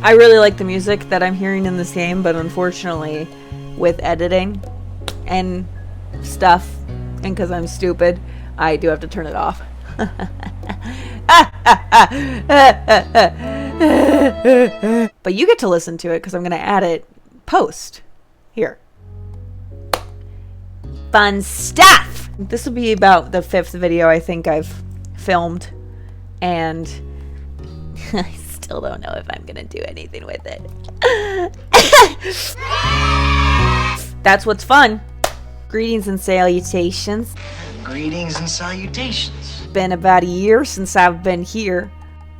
I really like the music that I'm hearing in this game, but unfortunately, with editing and stuff, and because I'm stupid, I do have to turn it off. But you get to listen to it because I'm going to add it post. Here. Fun stuff! This will be about the 5th video I think I've filmed, and I still don't know if I'm going to do anything with it. That's what's fun. Greetings and salutations. Greetings and salutations. Been about a year since I've been here.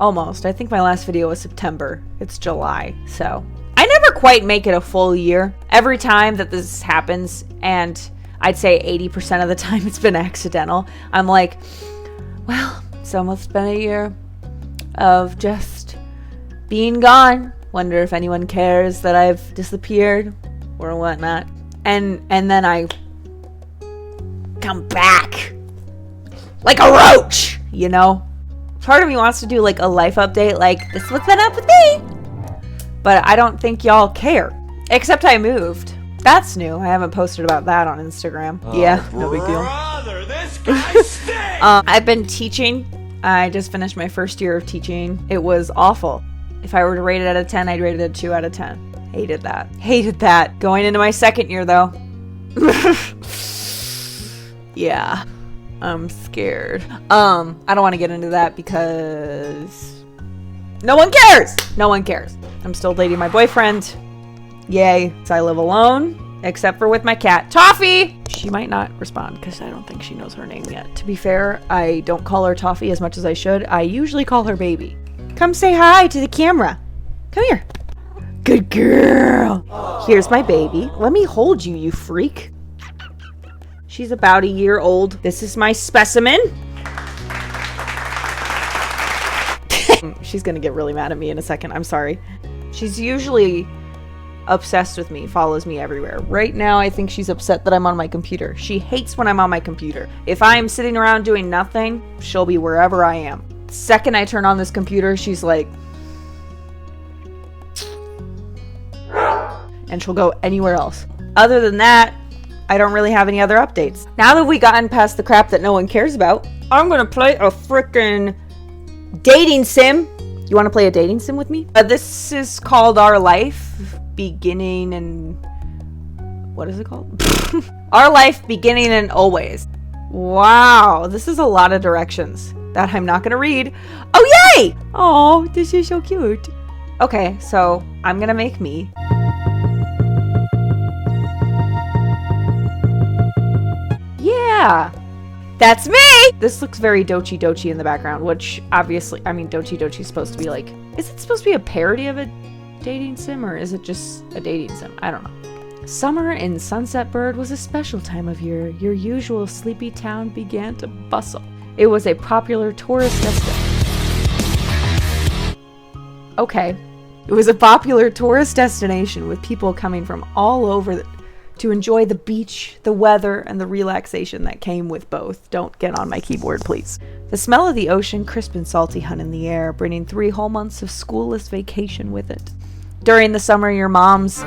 Almost. I think my last video was September. It's July, so I never quite make it a full year. Every time that this happens, and I'd say 80% of the time it's been accidental, I'm like, well, it's almost been a year of just being gone. Wonder if anyone cares that I've disappeared or whatnot. And then I come back like a roach, you know? Part of me wants to do like a life update, like, this is what's been up with me. But I don't think y'all care. Except I moved. That's new. I haven't posted about that on Instagram. Oh, yeah, no big deal. Brother, this guy stinks! I've been teaching. I just finished my first year of teaching. It was awful. If I were to rate it out of 10, I'd rate it a 2 out of 10. Hated that. Hated that. Going into my 2nd year, though. Yeah. I'm scared. I don't want to get into that because no one cares. No one cares. I'm still dating my boyfriend. Yay. So I live alone, except for with my cat, Toffee. She might not respond because I don't think she knows her name yet. To be fair, I don't call her Toffee as much as I should. I usually call her Baby. Come say hi to the camera. Come here. Good girl. Here's my baby. Let me hold you, you freak. She's about a year old. This is my specimen. She's gonna get really mad at me in a second. I'm sorry. She's usually obsessed with me, follows me everywhere. Right now, I think she's upset that I'm on my computer. She hates when I'm on my computer. If I'm sitting around doing nothing, she'll be wherever I am. The second I turn on this computer, she's like... and she'll go anywhere else. Other than that, I don't really have any other updates. Now that we've gotten past the crap that no one cares about, I'm gonna play a frickin' dating sim. You wanna play a dating sim with me? This is called Our Life Beginning and... what is it called? Our Life Beginning and Always. Wow, this is a lot of directions that I'm not gonna read. Oh, yay! Oh, this is so cute. Okay, so I'm gonna make me. Yeah, that's me! This looks very Dochi Dochi in the background, which obviously, I mean, Dochi Dochi is supposed to be like, is it supposed to be a parody of a dating sim, or is it just a dating sim? I don't know. Summer in Sunset Bird was a special time of year. Your usual sleepy town began to bustle. It was a popular tourist destination. Okay. It was a popular tourist destination with people coming from all over to enjoy the beach, the weather, and the relaxation that came with both. Don't get on my keyboard, please. The smell of the ocean, crisp and salty, hung in the air, bringing 3 whole months of schoolless vacation with it. During the summer, your mom's...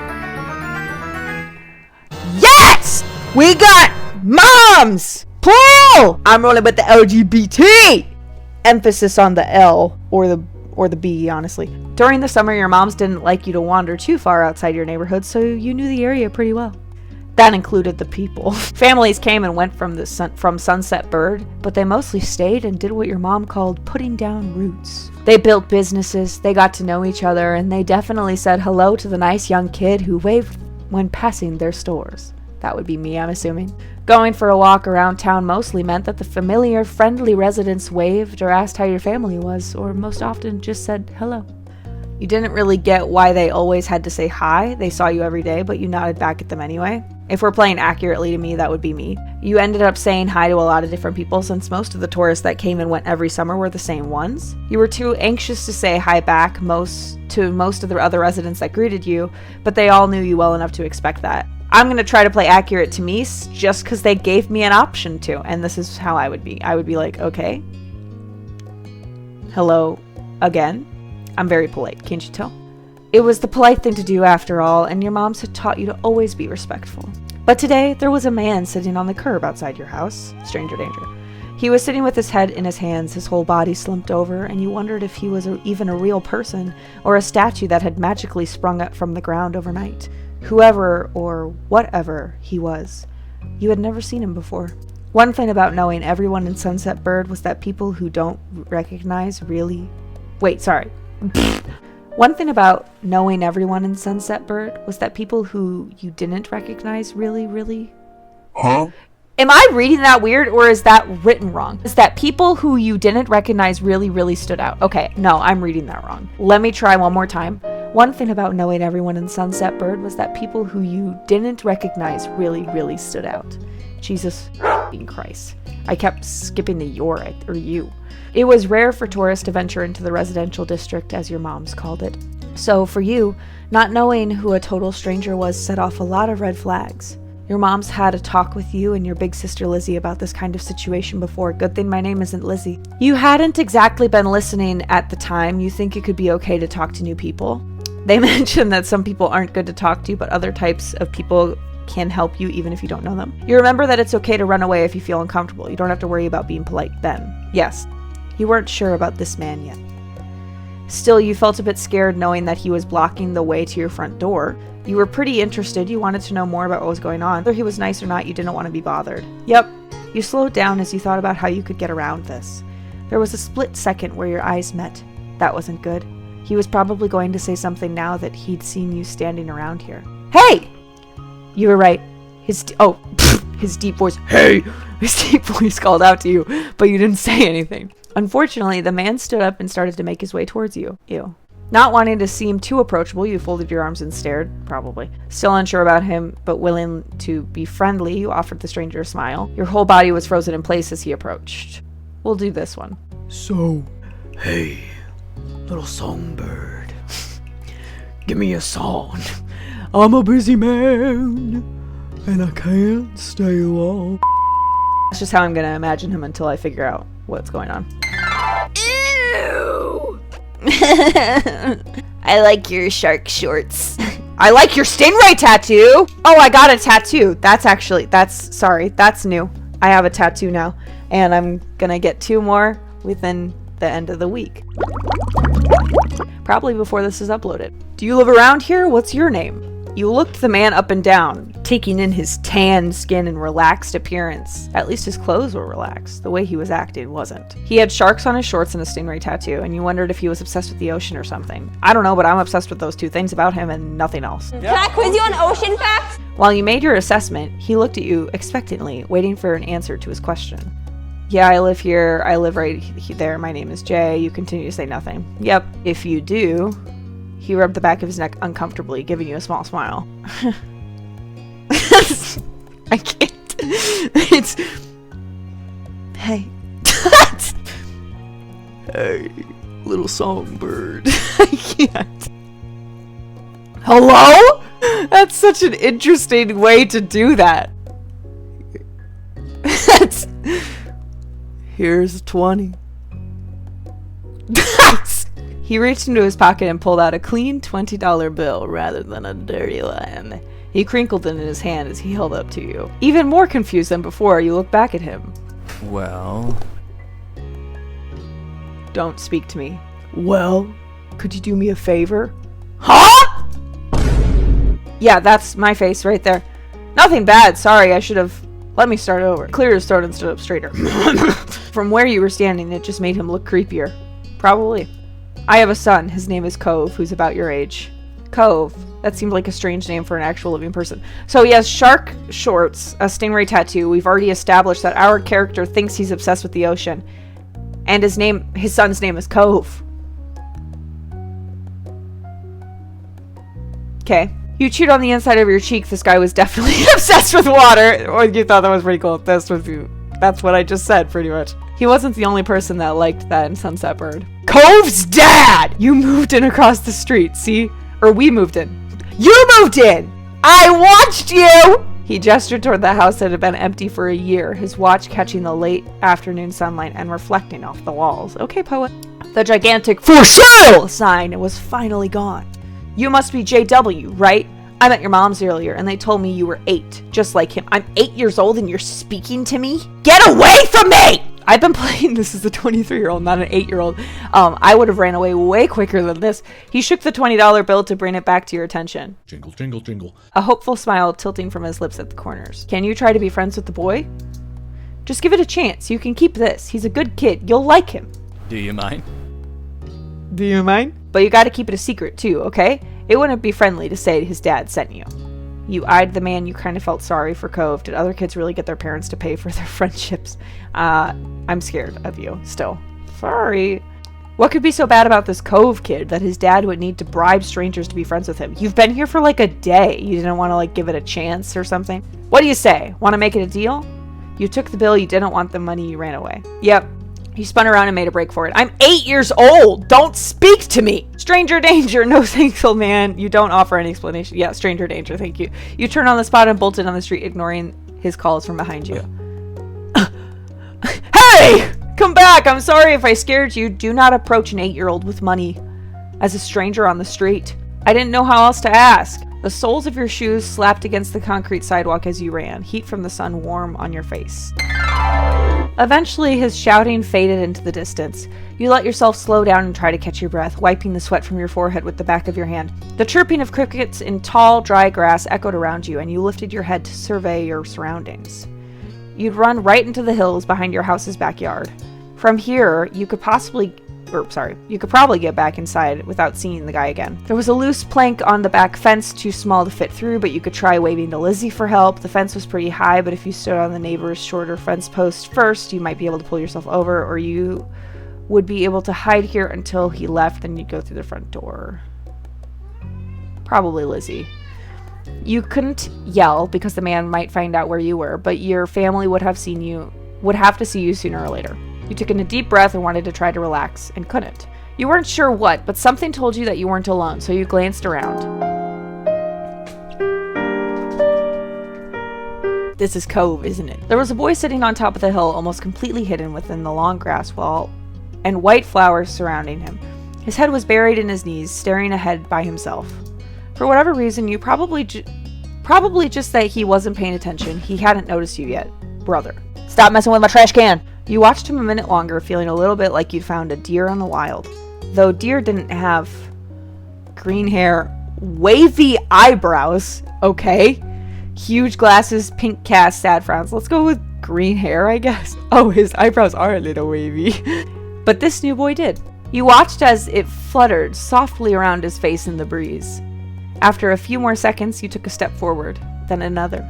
Yes! We got moms! Pull! I'm rolling with the LGBT! Emphasis on the L, or the B, honestly. During the summer, your moms didn't like you to wander too far outside your neighborhood, so you knew the area pretty well. That included the people. Families came and went from Sunset Bird, but they mostly stayed and did what your mom called putting down roots. They built businesses, they got to know each other, and they definitely said hello to the nice young kid who waved when passing their stores. That would be me, I'm assuming. Going for a walk around town mostly meant that the familiar, friendly residents waved or asked how your family was, or most often just said hello. You didn't really get why they always had to say hi. They saw you every day, but you nodded back at them anyway. If we're playing accurately to me, that would be me. You ended up saying hi to a lot of different people since most of the tourists that came and went every summer were the same ones. You were too anxious to say hi back to most of the other residents that greeted you, but they all knew you well enough to expect that. I'm going to try to play accurate to me just because they gave me an option to, and this is how I would be. I would be like, okay, hello again. I'm very polite, can't you tell? It was the polite thing to do after all, and your moms had taught you to always be respectful. But today, there was a man sitting on the curb outside your house. Stranger danger. He was sitting with his head in his hands, his whole body slumped over, and you wondered if he was even a real person, or a statue that had magically sprung up from the ground overnight. Whoever, or whatever, he was. You had never seen him before. One thing about knowing everyone in Sunset Bird was that people who don't recognize really... Wait, sorry. One thing about knowing everyone in Sunset Bird was that people who you didn't recognize really... Huh? Am I reading that weird, or is that written wrong? Is that people who you didn't recognize really stood out? Okay, no, I'm reading that wrong. Let me try one more time. One thing about knowing everyone in Sunset Bird was that people who you didn't recognize really stood out. Jesus Christ. I kept skipping the your, or you. It was rare for tourists to venture into the residential district, as your moms called it. So for you, not knowing who a total stranger was set off a lot of red flags. Your mom's had a talk with you and your big sister Lizzie about this kind of situation before. Good thing my name isn't Lizzie. You hadn't exactly been listening at the time. You think it could be okay to talk to new people. They mentioned that some people aren't good to talk to, but other types of people can help you even if you don't know them. You remember that it's okay to run away if you feel uncomfortable. You don't have to worry about being polite then. Yes, you weren't sure about this man yet. Still, you felt a bit scared knowing that he was blocking the way to your front door. You were pretty interested. You wanted to know more about what was going on. Whether he was nice or not, you didn't want to be bothered. Yep. You slowed down as you thought about how you could get around this. There was a split second where your eyes met. That wasn't good. He was probably going to say something now that he'd seen you standing around here. Hey! You were right. His deep voice, hey! His deep voice called out to you, but you didn't say anything. Unfortunately, the man stood up and started to make his way towards you. Ew. Not wanting to seem too approachable, you folded your arms and stared, probably. Still unsure about him, but willing to be friendly, you offered the stranger a smile. Your whole body was frozen in place as he approached. We'll do this one. So, hey, little songbird, give me a song. I'm a busy man, and I can't stay long. That's just how I'm gonna imagine him until I figure out what's going on. Ew! I like your shark shorts. I like your stingray tattoo! Oh, I got a tattoo. That's new. I have a tattoo now. And I'm gonna get 2 more within the end of the week. Probably before this is uploaded. Do you live around here? What's your name? You looked the man up and down, taking in his tan skin and relaxed appearance. At least his clothes were relaxed. The way he was acting wasn't. He had sharks on his shorts and a stingray tattoo, and you wondered if he was obsessed with the ocean or something. I don't know, but I'm obsessed with those 2 things about him and nothing else. Can I quiz you on ocean facts? While you made your assessment, he looked at you expectantly, waiting for an answer to his question. Yeah, I live here. I live right there. My name is Jay. You continue to say nothing. Yep, if you do... He rubbed the back of his neck uncomfortably, giving you a small smile. I can't. It's... Hey. Hey, little songbird. I can't. Hello? That's such an interesting way to do that. That's... Here's 20. He reached into his pocket and pulled out a clean $20 bill rather than a dirty one. He crinkled it in his hand as he held it up to you. Even more confused than before, you looked back at him. Well... Don't speak to me. Well... Could you do me a favor? Huh? Yeah, that's my face right there. Nothing bad, sorry, I should have... Let me start over. Cleared his throat and stood up straighter. From where you were standing, it just made him look creepier. Probably. I have a son. His name is Cove, who's about your age. Cove. That seemed like a strange name for an actual living person. So he has shark shorts, a stingray tattoo. We've already established that our character thinks he's obsessed with the ocean. And his son's name is Cove. Okay. You chewed on the inside of your cheek. This guy was definitely obsessed with water. Or you thought that was pretty cool. That's what I just said, pretty much. He wasn't the only person that liked that in Sunset Bird. Cove's dad! You moved in across the street, see? Or we moved in. You moved in! I watched you! He gestured toward the house that had been empty for a year, his watch catching the late afternoon sunlight and reflecting off the walls. Okay, poet. The gigantic "For sale" sign was finally gone. You must be JW, right? I met your moms earlier and they told me you were 8, just like him. I'm 8 years old and you're speaking to me? Get away from me! I've been playing this as a 23-year-old, not an 8-year-old. I would have ran away way quicker than this. He shook the $20 bill to bring it back to your attention. Jingle, jingle, jingle. A hopeful smile tilting from his lips at the corners. Can you try to be friends with the boy? Just give it a chance. You can keep this. He's a good kid. You'll like him. Do you mind? Do you mind? But you gotta keep it a secret too, okay? It wouldn't be friendly to say his dad sent you. You eyed the man you kind of felt sorry for. Cove. Did other kids really get their parents to pay for their friendships? I'm scared of you, still. Sorry. What could be so bad about this Cove kid that his dad would need to bribe strangers to be friends with him? You've been here for like a day. You didn't want to like give it a chance or something? What do you say? Want to make it a deal? You took the bill, you didn't want the money, you ran away. Yep. He spun around and made a break for it. I'm 8 years old! Don't speak to me! Stranger danger! No thanks, old man. You don't offer any explanation. Yeah, stranger danger, thank you. You turned on the spot and bolted on the street, ignoring his calls from behind you. Hey! Come back! I'm sorry if I scared you. Do not approach an 8-year-old with money as a stranger on the street. I didn't know how else to ask. The soles of your shoes slapped against the concrete sidewalk as you ran, heat from the sun warm on your face. Eventually, his shouting faded into the distance. You let yourself slow down and try to catch your breath, wiping the sweat from your forehead with the back of your hand. The chirping of crickets in tall, dry grass echoed around you, and you lifted your head to survey your surroundings. You'd run right into the hills behind your house's backyard. From here, you could probably get back inside without seeing the guy again. There was a loose plank on the back fence, too small to fit through, but you could try waving to Lizzie for help. The fence was pretty high, but if you stood on the neighbor's shorter fence post first, you might be able to pull yourself over, or you would be able to hide here until he left, then you'd go through the front door. Probably Lizzie. You couldn't yell because the man might find out where you were, but your family would have to see you sooner or later. You took in a deep breath and wanted to try to relax, and couldn't. You weren't sure what, but something told you that you weren't alone, so you glanced around. This is Cove, isn't it? There was a boy sitting on top of the hill, almost completely hidden within the long grass wall, and white flowers surrounding him. His head was buried in his knees, staring ahead by himself. For whatever reason, you probably just that he wasn't paying attention. He hadn't noticed you yet. Brother. Stop messing with my trash can! You watched him a minute longer, feeling a little bit like you'd found a deer on the wild. Though deer didn't have green hair, wavy eyebrows, okay? Huge glasses, pink cast, sad frowns. Let's go with green hair, I guess. Oh, his eyebrows are a little wavy. But this new boy did. You watched as it fluttered softly around his face in the breeze. After a few more seconds, you took a step forward, then another.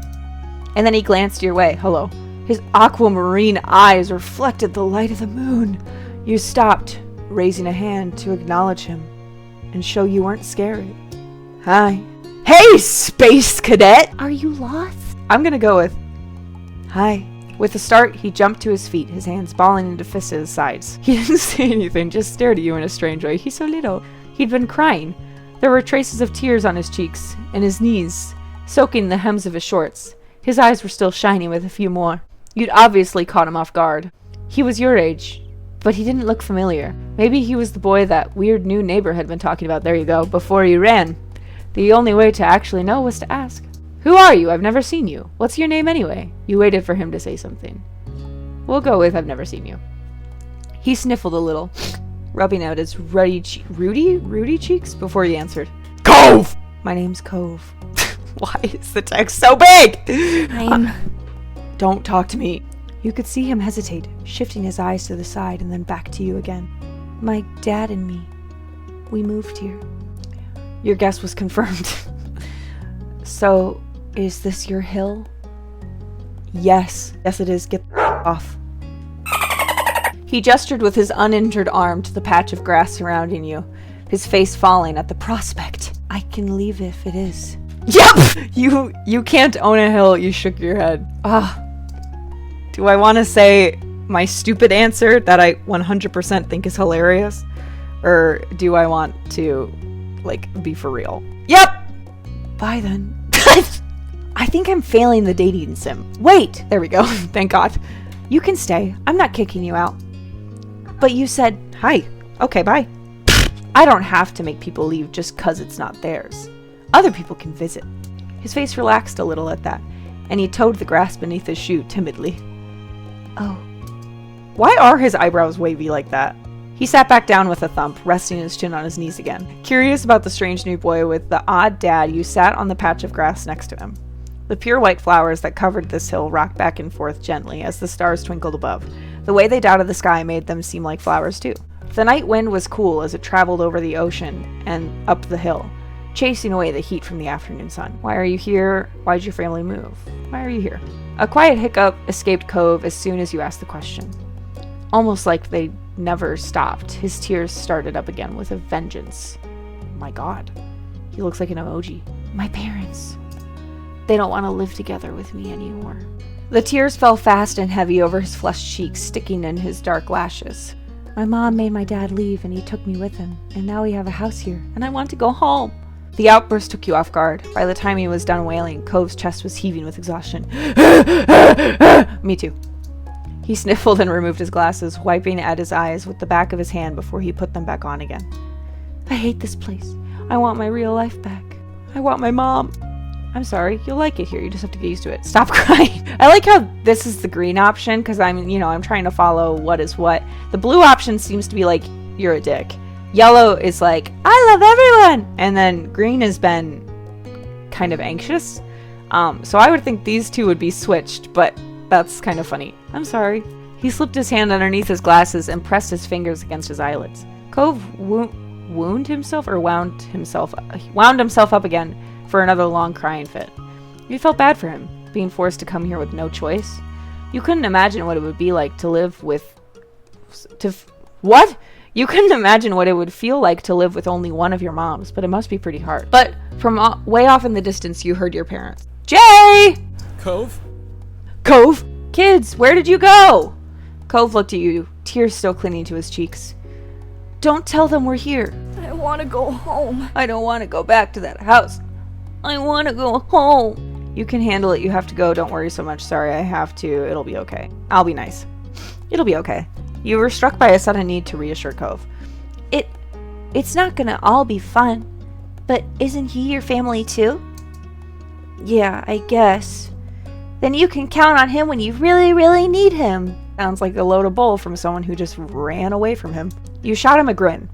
And then he glanced your way. Hello. His aquamarine eyes reflected the light of the moon. You stopped, raising a hand to acknowledge him and show you weren't scary. Hi. Hey, space cadet! Are you lost? I'm gonna go with hi. With a start, he jumped to his feet, his hands balling into fists at his sides. He didn't say anything, just stared at you in a strange way. He's so little. He'd been crying. There were traces of tears on his cheeks and his knees, soaking the hems of his shorts. His eyes were still shining with a few more. You'd obviously caught him off guard. He was your age, but he didn't look familiar. Maybe he was the boy that weird new neighbor had been talking about, there you go, before you ran. The only way to actually know was to ask. Who are you? I've never seen you. What's your name anyway? You waited for him to say something. We'll go with I've never seen you. He sniffled a little, rubbing out his ruddy cheeks before he answered. Cove! My name's Cove. Why is the text so big? Don't talk to me. You could see him hesitate, shifting his eyes to the side and then back to you again. My dad and me. We moved here. Your guess was confirmed. So, is this your hill? Yes. Yes, it is. Get off. He gestured with his uninjured arm to the patch of grass surrounding you, his face falling at the prospect. I can leave if it is. Yep! You can't own a hill. You shook your head. Do I want to say my stupid answer that I 100% think is hilarious? Or do I want to, be for real? Yep! Bye then. I think I'm failing the dating sim. Wait! There we go. Thank God. You can stay. I'm not kicking you out. But you said, hi. Okay, bye. I don't have to make people leave just 'cause it's not theirs. Other people can visit. His face relaxed a little at that, and he toed the grass beneath his shoe timidly. Oh. Why are his eyebrows wavy like that? He sat back down with a thump, resting his chin on his knees again. Curious about the strange new boy with the odd dad, you sat on the patch of grass next to him. The pure white flowers that covered this hill rocked back and forth gently as the stars twinkled above. The way they dotted the sky made them seem like flowers too. The night wind was cool as it traveled over the ocean and up the hill, chasing away the heat from the afternoon sun. Why are you here? Why'd your family move? Why are you here? A quiet hiccup escaped Cove as soon as you asked the question. Almost like they never stopped. His tears started up again with a vengeance. My God. He looks like an emoji. My parents. They don't want to live together with me anymore. The tears fell fast and heavy over his flushed cheeks, sticking in his dark lashes. My mom made my dad leave and he took me with him. And now we have a house here. And I want to go home. The outburst took you off guard. By the time he was done wailing, Cove's chest was heaving with exhaustion. Me too. He sniffled and removed his glasses, wiping at his eyes with the back of his hand before he put them back on again. I hate this place. I want my real life back. I want my mom. I'm sorry, you'll like it here. You just have to get used to it. Stop crying. I like how this is the green option because I'm trying to follow what is what. The blue option seems to be like, you're a dick. Yellow is like, I love everyone. And then green has been kind of anxious. So I would think these two would be switched, but that's kind of funny. I'm sorry. He slipped his hand underneath his glasses and pressed his fingers against his eyelids. Cove wound himself up again for another long crying fit. You felt bad for him, being forced to come here with no choice. You couldn't imagine what it would be like to live with... What? You couldn't imagine what it would feel like to live with only one of your moms, but it must be pretty hard. But from way off in the distance, you heard your parents. Jay! Cove? Cove? Kids, where did you go? Cove looked at you, tears still clinging to his cheeks. Don't tell them we're here. I want to go home. I don't want to go back to that house. I want to go home. You can handle it. You have to go. Don't worry so much. Sorry, I have to. It'll be okay. I'll be nice. It'll be okay. You were struck by a sudden need to reassure Cove. It's not gonna all be fun. But isn't he your family too? Yeah, I guess. Then you can count on him when you really, really need him. Sounds like a load of bull from someone who just ran away from him. You shot him a grin.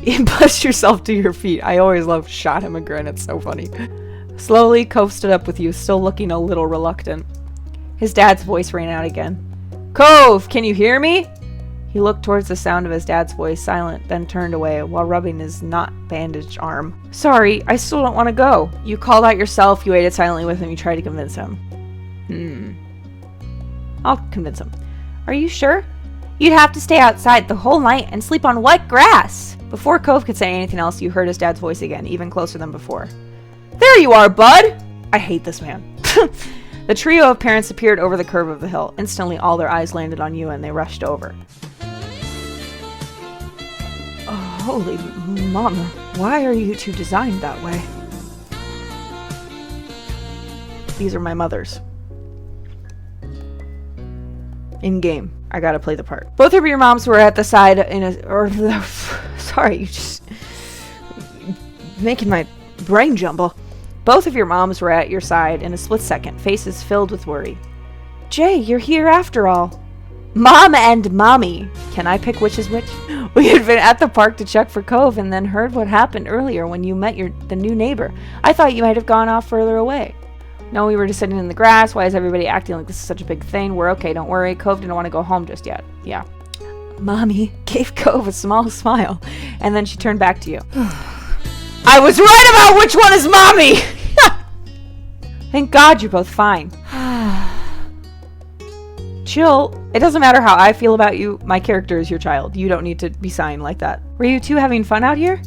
You pushed yourself to your feet. I always love shot him a grin. It's so funny. Slowly, Cove stood up with you, still looking a little reluctant. His dad's voice rang out again. Cove, can you hear me? He looked towards the sound of his dad's voice, silent, then turned away while rubbing his not bandaged arm. Sorry, I still don't want to go. You called out yourself, you waited silently with him, you tried to convince him. I'll convince him. Are you sure? You'd have to stay outside the whole night and sleep on wet grass. Before Cove could say anything else, you heard his dad's voice again, even closer than before. There you are, bud! I hate this man. The trio of parents appeared over the curve of the hill. Instantly, all their eyes landed on you and they rushed over. Oh, holy mama, why are you two designed that way? These are my mothers. In game. I gotta play the part. Both of your moms were at the side sorry, you just making my brain jumble. Both of your moms were at your side in a split second, faces filled with worry. Jay, you're here after all. Mom and Mommy. Can I pick which is which? We had been at the park to check for Cove and then heard what happened earlier when you met the new neighbor. I thought you might have gone off further away. No, we were just sitting in the grass. Why is everybody acting like this is such a big thing? We're okay, don't worry. Cove didn't want to go home just yet. Yeah. Mommy gave Cove a small smile, and then she turned back to you. I was right about which one is Mommy! Thank God you're both fine. Chill. It doesn't matter how I feel about you. My character is your child. You don't need to be sighing like that. Were you two having fun out here?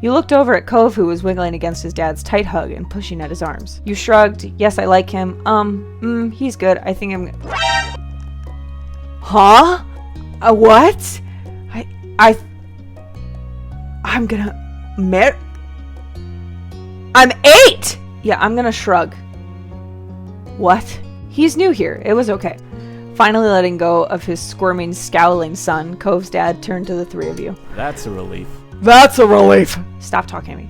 You looked over at Cove, who was wiggling against his dad's tight hug and pushing at his arms. You shrugged. Yes, I like him. He's good. I think I'm... Huh? What? I'm gonna... I'm 8! Yeah, I'm gonna shrug. What? He's new here. It was okay. Finally letting go of his squirming, scowling son, Cove's dad turned to the three of you. That's a relief. That's a relief. Stop talking to me.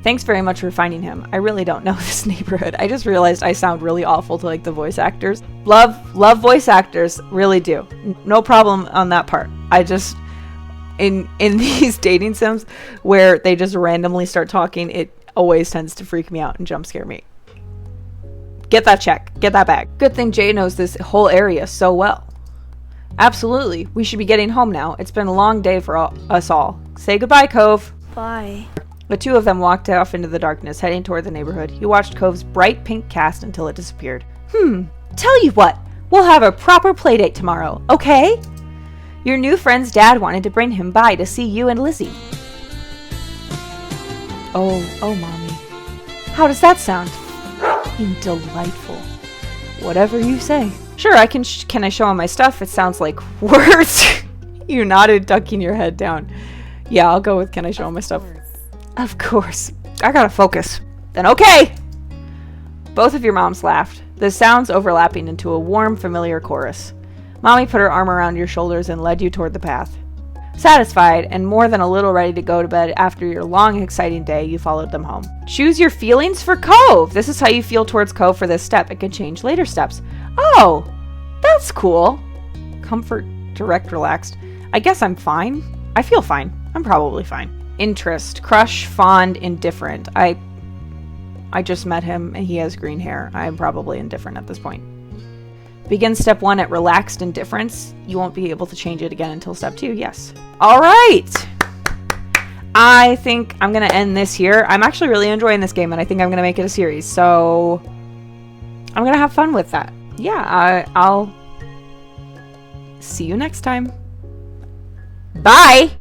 Thanks very much for finding him. I really don't know this neighborhood. I just realized I sound really awful to like the voice actors. Love voice actors, really do. No problem on that part. I just in these dating sims where they just randomly start talking, it always tends to freak me out and jump scare me. Get that check. Get that bag. Good thing Jay knows this whole area so well. Absolutely. We should be getting home now. It's been a long day for us all. Say goodbye, Cove. Bye. The two of them walked off into the darkness, heading toward the neighborhood. He watched Cove's bright pink cast until it disappeared. Tell you what, we'll have a proper playdate tomorrow, okay? Your new friend's dad wanted to bring him by to see you and Lizzie. Oh, Mommy. How does that sound? Delightful. Whatever you say. Sure, I can I show him my stuff? It sounds like words. You nodded, ducking your head down. Yeah, I'll go with can I show him my stuff? Of course. I gotta focus. Then okay! Both of your moms laughed, the sounds overlapping into a warm, familiar chorus. Mommy put her arm around your shoulders and led you toward the path. Satisfied, and more than a little ready to go to bed after your long, exciting day, you followed them home. Choose your feelings for Cove! This is how you feel towards Cove for this step. It can change later steps. Oh! That's cool! Comfort, direct, relaxed. I guess I'm fine. I feel fine. I'm probably fine. Interest, crush, fond, indifferent. I just met him and he has green hair. I'm probably indifferent at this point. Begin step 1 at relaxed indifference. You won't be able to change it again until step 2. Yes. All right. I think I'm going to end this here. I'm actually really enjoying this game and I think I'm going to make it a series. So I'm going to have fun with that. Yeah, I'll see you next time. Bye.